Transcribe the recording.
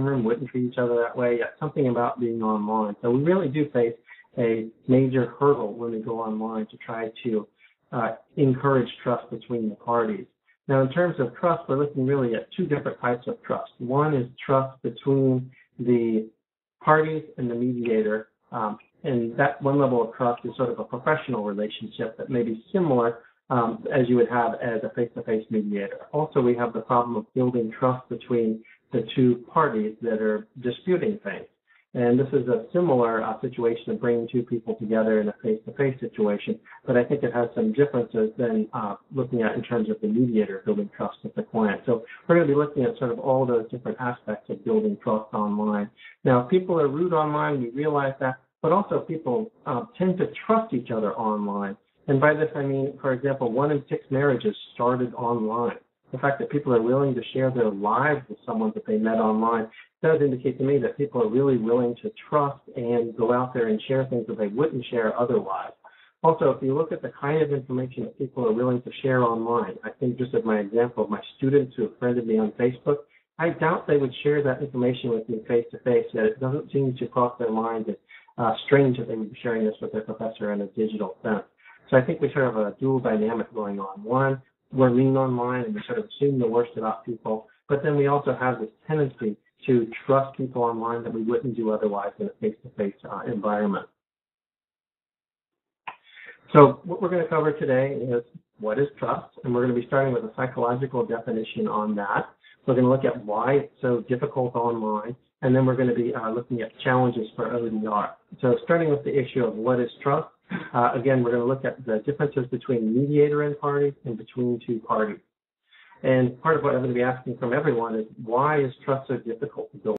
room wouldn't treat each other that way, yet something about being online. So we really do face a major hurdle when we go online to try to encourage trust between the parties. Now, in terms of trust, we're looking really at two different types of trust. One is trust between the parties and the mediator, and that one level of trust is sort of a professional relationship that may be similar as you would have as a face-to-face mediator. Also, we have the problem of building trust between the two parties that are disputing things. And this is a similar situation of bringing two people together in a face-to-face situation, but I think it has some differences than looking at in terms of the mediator building trust with the client. So we're going to be looking at sort of all those different aspects of building trust online. Now, people are rude online, we realize that, but also people tend to trust each other online. And by this, I mean, for example, 1 in 6 marriages started online. The fact that people are willing to share their lives with someone that they met online does indicate to me that people are really willing to trust and go out there and share things that they wouldn't share otherwise. Also, if you look at the kind of information that people are willing to share online, I think just as my example of my students who have friended me on Facebook, I doubt they would share that information with me face-to-face, yet it doesn't seem to cross their mind as strange that they would be sharing this with their professor in a digital sense. So I think we sort of have a dual dynamic going on. One, we're lean online and we sort of assume the worst about people, but then we also have this tendency to trust people online that we wouldn't do otherwise in a face-to-face environment. So what we're going to cover today is what is trust, and we're going to be starting with a psychological definition on that. We're going to look at why it's so difficult online, and then we're going to be looking at challenges for ODR. So starting with the issue of what is trust, again, we're going to look at the differences between mediator and party and between two parties. And part of what I'm going to be asking from everyone is, why is trust so difficult to build?